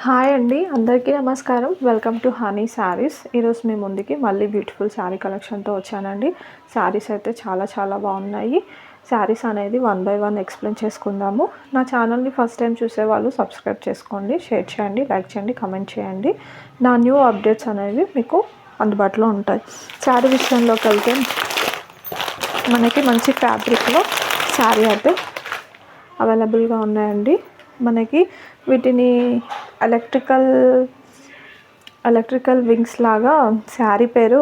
Hi అండి, అందరికీ నమస్కారం. Welcome to honey saris. ఈరోజు మీ ముందుకి మళ్ళీ బ్యూటిఫుల్ శారీ కలెక్షన్తో వచ్చానండి. శారీస్ అయితే చాలా బాగున్నాయి. శారీస్ అనేది 1 by 1 ఎక్స్ప్లెయిన్ చేసుకుందాము. నా ఛానల్ని ఫస్ట్ టైం చూసేవాళ్ళు సబ్స్క్రైబ్ చేసుకోండి, షేర్ చేయండి, లైక్ చేయండి, కమెంట్ చేయండి. నా న్యూ అప్డేట్స్ అనేవి మీకు అందుబాటులో ఉంటాయి. శారీ విషయంలోకి వెళ్తే మనకి మంచి ఫ్యాబ్రిక్లో శారీ అయితే అవైలబుల్గా ఉన్నాయండి. మనకి వీటిని ఎలక్ట్రికల్ వింగ్స్ లాగా, శారీ పేరు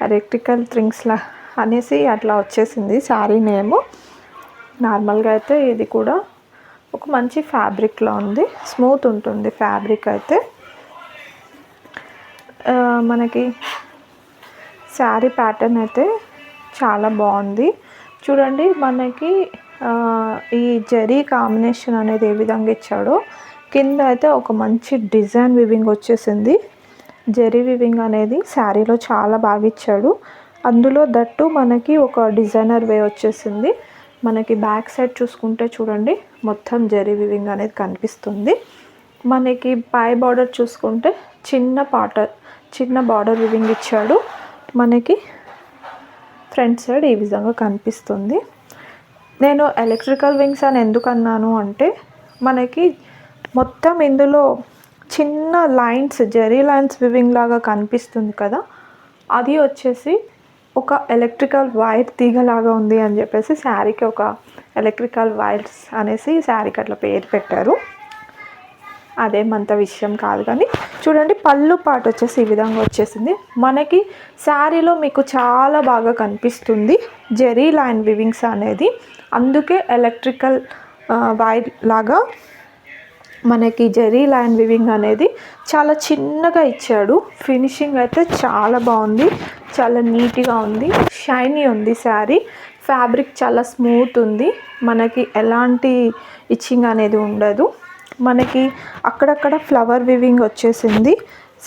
ఎలక్ట్రికల్ థ్రింగ్స్ లా అనేసి అట్లా వచ్చేసింది శారీ నేము. నార్మల్గా అయితే ఇది కూడా ఒక మంచి ఫ్యాబ్రిక్లో ఉంది, స్మూత్ ఉంటుంది ఫ్యాబ్రిక్ అయితే. మనకి శారీ ప్యాటర్న్ అయితే చాలా బాగుంది. చూడండి, మనకి ఈ జరీ కాంబినేషన్ అనేది ఏ విధంగా ఇచ్చాడో, కింద అయితే ఒక మంచి డిజైన్ వివింగ్ వచ్చేసింది. జరీ వివింగ్ అనేది శారీలో చాలా బాగా ఇచ్చాడు. అందులో దట్టు మనకి ఒక డిజైనర్ వే వచ్చేసింది. మనకి బ్యాక్ సైడ్ చూసుకుంటే చూడండి, మొత్తం జరీ వివింగ్ అనేది కనిపిస్తుంది. మనకి పై బార్డర్ చూసుకుంటే చిన్న బార్డర్ వివింగ్ ఇచ్చాడు. మనకి ఫ్రంట్ సైడ్ ఈ విధంగా కనిపిస్తుంది. నేను ఎలక్ట్రికల్ వింగ్స్ అని ఎందుకు అన్నాను అంటే, మనకి మొత్తం ఇందులో చిన్న లైన్స్, జరీ లైన్స్ వివింగ్ లాగా కనిపిస్తుంది కదా, అది వచ్చేసి ఒక ఎలక్ట్రికల్ వైర్ తీగలాగా ఉంది అని చెప్పేసి శారీకి ఒక ఎలక్ట్రికల్ వైర్స్ అనేసి శారీకి అట్లా పేరు పెట్టారు. అదేమంత విషయం కాదు. కానీ చూడండి, పళ్ళు పాటు వచ్చేసి ఈ విధంగా వచ్చేసింది. మనకి శారీలో మీకు చాలా బాగా కనిపిస్తుంది జెరీ లైన్ వివింగ్స్ అనేది. అందుకే ఎలక్ట్రికల్ వైర్ లాగా మనకి జెరీ లైన్ వివింగ్ అనేది చాలా చిన్నగా ఇచ్చాడు. ఫినిషింగ్ అయితే చాలా బాగుంది, చాలా నీట్గా ఉంది, షైనీ ఉంది శారీ. ఫ్యాబ్రిక్ చాలా స్మూత్ ఉంది, మనకి ఎలాంటి ఇచ్చింగ్ అనేది ఉండదు. మనకి అక్కడక్కడ ఫ్లవర్ వివింగ్ వచ్చేసింది.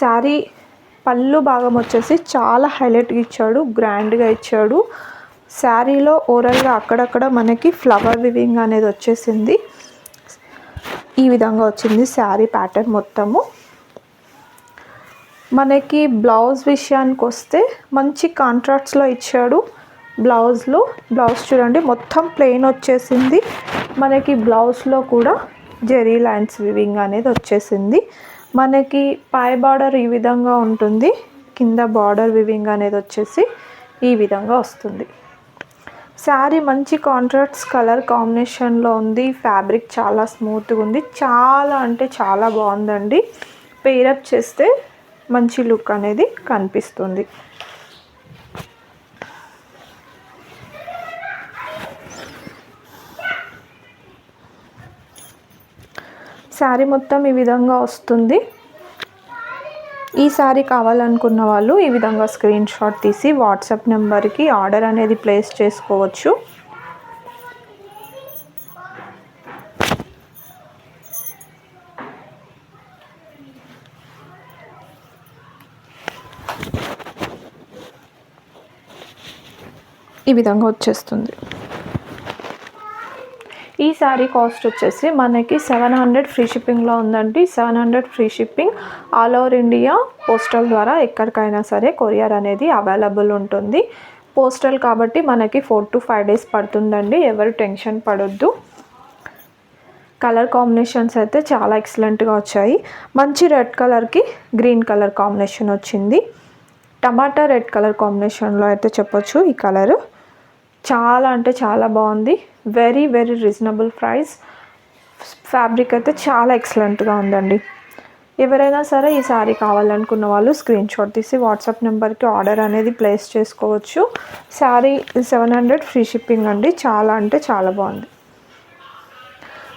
శారీ పళ్ళు భాగం వచ్చేసి చాలా హైలైట్గా ఇచ్చాడు, గ్రాండ్గా ఇచ్చాడు. శారీలో ఓవరాల్గా అక్కడక్కడ మనకి ఫ్లవర్ వివింగ్ అనేది వచ్చేసింది. ఈ విధంగా వచ్చింది శారీ ప్యాటర్న్ మొత్తము. మనకి బ్లౌజ్ విషయానికి వస్తే మంచి కాంట్రాస్ట్లో ఇచ్చాడు. బ్లౌజ్ చూడండి, మొత్తం ప్లెయిన్ వచ్చేసింది. మనకి బ్లౌజ్లో కూడా జెరీ లైన్స్ వివింగ్ అనేది వచ్చేసింది. మనకి పై బార్డర్ ఈ విధంగా ఉంటుంది, కింద బార్డర్ వివింగ్ అనేది వచ్చేసి ఈ విధంగా వస్తుంది. శారీ మంచి కాంట్రాస్ట్ కలర్ కాంబినేషన్లో ఉంది. ఫ్యాబ్రిక్ చాలా స్మూత్గా ఉంది, చాలా బాగుందండి. పేరప్ చేస్తే మంచి లుక్ అనేది కనిపిస్తుంది. శారీ మొత్తం ఈ విధంగా వస్తుంది. ఈ శారీ కావాలనుకున్న వాళ్ళు ఈ విధంగా స్క్రీన్ షాట్ తీసి వాట్సాప్ నెంబర్కి ఆర్డర్ అనేది ప్లేస్ చేసుకోవచ్చు. ఈ విధంగా వచ్చేస్తుంది. ఈ శారీ కాస్ట్ వచ్చేసి మనకి 700 ఫ్రీ షిప్పింగ్లో ఉందండి. 700 free shipping. All over India postal ద్వారా ఎక్కడికైనా సరే కొరియర్ అనేది అవైలబుల్ ఉంటుంది. పోస్టల్ కాబట్టి మనకి 4 to 5 days పడుతుందండి. ఎవరు టెన్షన్ పడొద్దు. కలర్ కాంబినేషన్స్ అయితే చాలా ఎక్సలెంట్గా వచ్చాయి. మంచి రెడ్ కలర్కి గ్రీన్ కలర్ కాంబినేషన్ వచ్చింది. టమాటా రెడ్ కలర్ కాంబినేషన్లో అయితే చెప్పొచ్చు. ఈ కలరు చాలా బాగుంది. Very reasonable price. ఫ్యాబ్రిక్ అయితే చాలా ఎక్సలెంట్గా ఉందండి. ఎవరైనా సరే ఈ శారీ కావాలనుకున్న వాళ్ళు స్క్రీన్ షాట్ తీసి వాట్సాప్ నెంబర్కి ఆర్డర్ అనేది ప్లేస్ చేసుకోవచ్చు. శారీ 700 ఫ్రీ షిప్పింగ్ అండి. చాలా బాగుంది.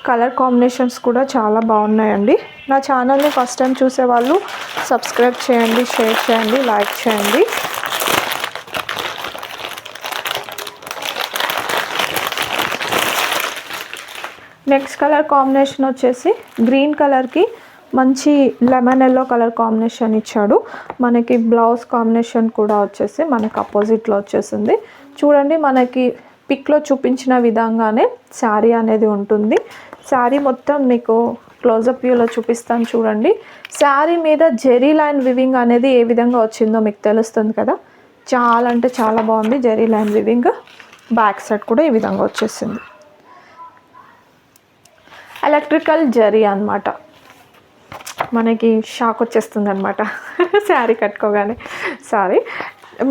కలర్ కాంబినేషన్స్ కూడా చాలా బాగున్నాయండి. నా ఛానల్ని ఫస్ట్ టైం చూసేవాళ్ళు సబ్స్క్రైబ్ చేయండి, షేర్ చేయండి, లైక్ చేయండి. నెక్స్ట్ కలర్ కాంబినేషన్ వచ్చేసి గ్రీన్ కలర్కి మంచి లెమన్ ఎల్లో కలర్ కాంబినేషన్ ఇచ్చాడు. మనకి బ్లౌజ్ కాంబినేషన్ కూడా వచ్చేసి మనకి అపోజిట్లో వచ్చేసింది. చూడండి, మనకి పిక్లో చూపించిన విధంగానే శారీ అనేది ఉంటుంది. శారీ మొత్తం మీకు క్లోజప్ వ్యూలో చూపిస్తాను చూడండి. శారీ మీద జెరీ లైన్ వివింగ్ అనేది ఏ విధంగా వచ్చిందో మీకు తెలుస్తుంది కదా. చాలా అంటే చాలా బాగుంది zari line weaving. Back side కూడా ఈ విధంగా వచ్చేసింది. ఎలక్ట్రికల్ జరీ అన్నమాట. మనకి షాక్ వచ్చేస్తుంది అనమాట శారీ కట్టుకోగానే. సారీ,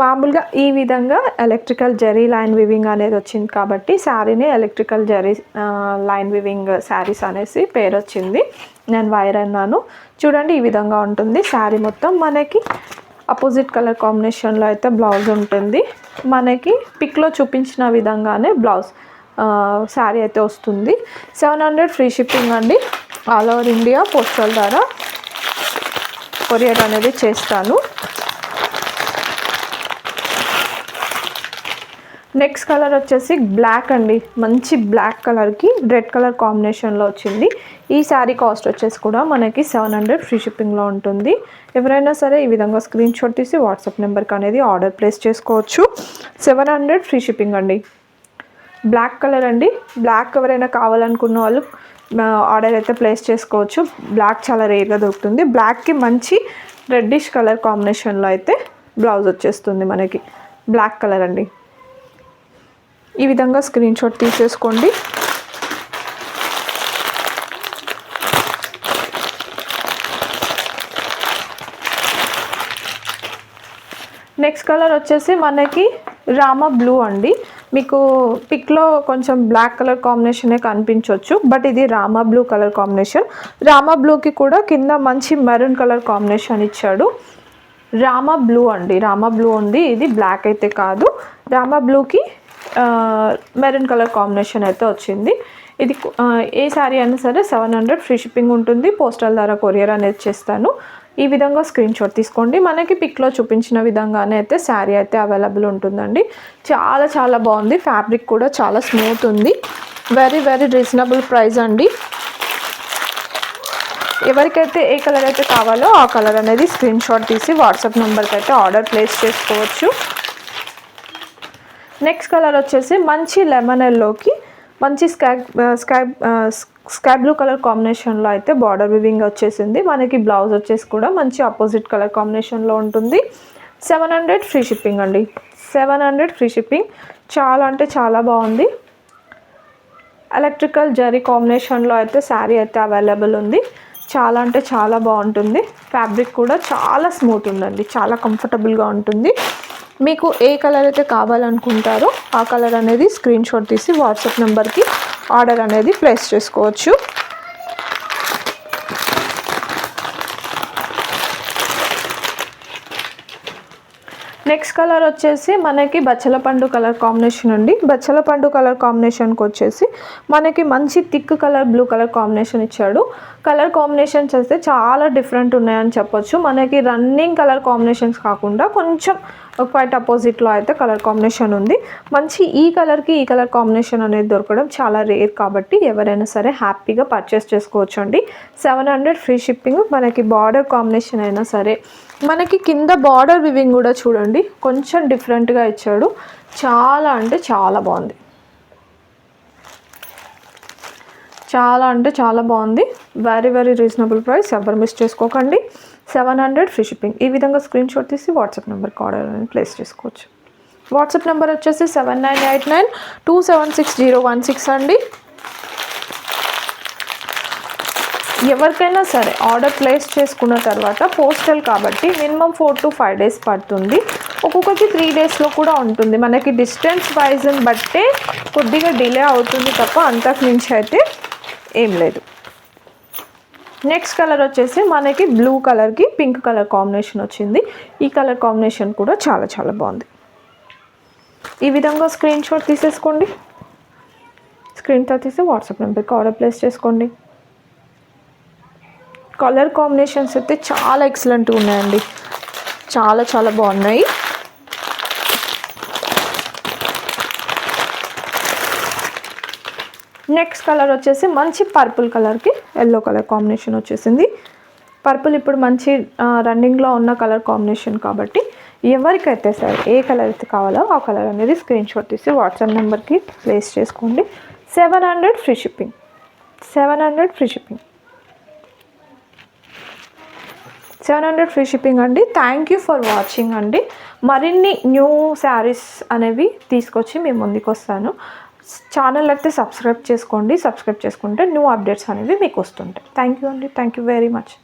మామూలుగా ఈ విధంగా ఎలక్ట్రికల్ జరీ లైన్ వివింగ్ అనేది వచ్చింది కాబట్టి శారీని electrical zari line weaving saris అనేసి పేరు వచ్చింది. నేను వైర్ అన్నాను చూడండి. ఈ విధంగా ఉంటుంది శారీ మొత్తం. మనకి అపోజిట్ కలర్ కాంబినేషన్లో అయితే బ్లౌజ్ ఉంటుంది. మనకి పిక్లో చూపించిన విధంగానే బ్లౌజ్ శారీ అయితే వస్తుంది. 700 ఫ్రీ షిప్పింగ్ అండి. ఆల్ ఓవర్ ఇండియా పోస్టల్ ద్వారా కొరియర్ అనేది చేస్తాను. నెక్స్ట్ కలర్ వచ్చేసి బ్లాక్ అండి. మంచి బ్లాక్ కలర్కి రెడ్ కలర్ కాంబినేషన్లో వచ్చింది. ఈ శారీ కాస్ట్ వచ్చేసి కూడా మనకి 700 ఫ్రీ షిప్పింగ్లో ఉంటుంది. ఎవరైనా సరే ఈ విధంగా స్క్రీన్ షాట్ తీసి వాట్సాప్ నెంబర్కి అనేది ఆర్డర్ ప్లేస్ చేసుకోవచ్చు. 700 ఫ్రీ షిప్పింగ్ అండి. బ్లాక్ కలర్ అండి. బ్లాక్ ఎవరైనా కావాలనుకున్న వాళ్ళు ఆర్డర్ అయితే ప్లేస్ చేసుకోవచ్చు. బ్లాక్ చాలా రేర్గా దొరుకుతుంది. బ్లాక్కి మంచి రెడ్డిష్ కలర్ కాంబినేషన్లో అయితే బ్లౌజ్ వచ్చేస్తుంది మనకి. బ్లాక్ కలర్ అండి. ఈ విధంగా స్క్రీన్ షాట్ తీసేసుకోండి. నెక్స్ట్ కలర్ వచ్చేసి మనకి రామా బ్లూ అండి. మీకు పిక్లో కొంచెం బ్లాక్ కలర్ కాంబినేషనే కనిపించవచ్చు, బట్ ఇది Rama blue colour combination. Rama బ్లూకి కూడా కింద మంచి మెరూన్ కలర్ కాంబినేషన్ ఇచ్చాడు. రామా బ్లూ అండి. రామా బ్లూ ఉంది. ఇది బ్లాక్ అయితే కాదు. రామా బ్లూకి మెరూన్ కలర్ కాంబినేషన్ అయితే వచ్చింది. ఇది ఏ శారీ అయినా సరే 700 ఫ్రీ షిప్పింగ్ ఉంటుంది. పోస్టల్ ద్వారా కొరియర్ అనేది చేస్తాను. ఈ విధంగా స్క్రీన్ షాట్ తీసుకోండి. మనకి పిక్లో చూపించిన విధంగానే అయితే శారీ అయితే అవైలబుల్ ఉంటుందండి. చాలా చాలా బాగుంది. ఫ్యాబ్రిక్ కూడా చాలా స్మూత్ ఉంది. వెరీ వెరీ రీజనబుల్ ప్రైస్ అండి. ఎవరికైతే ఏ కలర్ అయితే కావాలో ఆ కలర్ అనేది స్క్రీన్ షాట్ తీసి వాట్సాప్ నెంబర్కి అయితే ఆర్డర్ ప్లేస్ చేసుకోవచ్చు. నెక్స్ట్ కలర్ వచ్చేసి మంచి లెమన్ ఎల్లోకి మంచి స్కై బ్లూ కలర్ కాంబినేషన్లో అయితే బార్డర్ వివింగ్ వచ్చేసింది. మనకి బ్లౌజ్ వచ్చేసి కూడా మంచి ఆపోజిట్ కలర్ కాంబినేషన్లో ఉంటుంది. 700 ఫ్రీ షిప్పింగ్ అండి. 700 ఫ్రీ షిప్పింగ్. చాలా అంటే చాలా బాగుంది. ఎలక్ట్రికల్ జరీ కాంబినేషన్లో అయితే శారీ అయితే అవైలబుల్ ఉంది. చాలా అంటే చాలా బాగుంటుంది. ఫ్యాబ్రిక్ కూడా చాలా స్మూత్ ఉందండి. చాలా కంఫర్టబుల్గా ఉంటుంది. మీకు ఏ కలర్ అయితే కావాలనుకుంటారో ఆ కలర్ అనేది స్క్రీన్ షాట్ తీసి వాట్సాప్ నెంబర్కి ఆర్డర్ అనేది ప్లేస్ చేసుకోవచ్చు. నెక్స్ట్ కలర్ వచ్చేసి మనకి బచ్చలపండు కలర్ కాంబినేషన్ అండి. బచ్చలపండు కలర్ కాంబినేషన్కి వచ్చేసి మనకి మంచి thick colour blue colour combination ఇచ్చాడు. కలర్ కాంబినేషన్స్ అయితే చాలా డిఫరెంట్ ఉన్నాయని చెప్పొచ్చు. మనకి రన్నింగ్ కలర్ కాంబినేషన్స్ కాకుండా కొంచెం క్వైట్ అపోజిట్లో అయితే కలర్ కాంబినేషన్ ఉంది. మంచి ఈ కలర్కి ఈ కలర్ కాంబినేషన్ అనేది దొరకడం చాలా రేర్ కాబట్టి ఎవరైనా సరే హ్యాపీగా పర్చేస్ చేసుకోవచ్చు అండి. 700 ఫ్రీ షిప్పింగ్. మనకి బార్డర్ కాంబినేషన్ అయినా సరే మనకి కింద బార్డర్ వివింగ్ కూడా చూడండి కొంచెం డిఫరెంట్గా ఇచ్చాడు. చాలా అంటే చాలా బాగుంది. చాలా అంటే చాలా బాగుంది. Very very reasonable price. ఎవరు మిస్ చేసుకోకండి. 700 ఫ్రీ షిప్పింగ్. ఈ విధంగా స్క్రీన్ షాట్ తీసి వాట్సాప్ నెంబర్కి ఆర్డర్ అనేది ప్లేస్ చేసుకోవచ్చు. వాట్సాప్ నెంబర్ వచ్చేసి 7989276016 అండి. ఎవరికైనా సరే ఆర్డర్ ప్లేస్ చేసుకున్న తర్వాత పోస్టల్ కాబట్టి మినిమం 4 to 5 డేస్ పడుతుంది. ఒక్కొక్కటి 3 డేస్లో కూడా ఉంటుంది. మనకి డిస్టెన్స్ వైజ్ని బట్టే కొద్దిగా డిలే అవుతుంది తప్ప అంతకు మించి అయితే ఏం లేదు. నెక్స్ట్ కలర్ వచ్చేసి మనకి బ్లూ కలర్కి పింక్ కలర్ కాంబినేషన్ వచ్చింది. ఈ కలర్ కాంబినేషన్ కూడా చాలా చాలా బాగుంది. ఈ విధంగా స్క్రీన్ షాట్ తీసేసుకోండి. స్క్రీన్తో తీసి వాట్సాప్ నెంబర్కి ఆర్డర్ ప్లేస్ చేసుకోండి. కలర్ కాంబినేషన్స్ అయితే చాలా ఎక్సలెంట్గా ఉన్నాయండి. చాలా చాలా బాగున్నాయి. నెక్స్ట్ కలర్ వచ్చేసి మంచి పర్పుల్ కలర్కి ఎల్లో కలర్ కాంబినేషన్ వచ్చేసింది. పర్పుల్ ఇప్పుడు మంచి రన్నింగ్లో ఉన్న కలర్ కాంబినేషన్ కాబట్టి ఎవరికైతే సరే ఏ కలర్ అయితే కావాలో ఆ కలర్ అనేది స్క్రీన్ షాట్ తీసి వాట్సాప్ నెంబర్కి ప్లేస్ చేసుకోండి. 700 free shipping. 700 free shipping. 700 free shipping అండి. థ్యాంక్ యూ ఫర్ వాచింగ్ అండి. మరిన్ని న్యూ శారీస్ అనేవి తీసుకొచ్చి మేము ముందుకు వస్తాను. ఛానల్ అయితే సబ్స్క్రైబ్ చేసుకోండి. సబ్స్క్రైబ్ చేసుకుంటే న్యూ అప్డేట్స్ అనేవి మీకు వస్తుంటాయి. థ్యాంక్ యూ అండి. Thank you very much.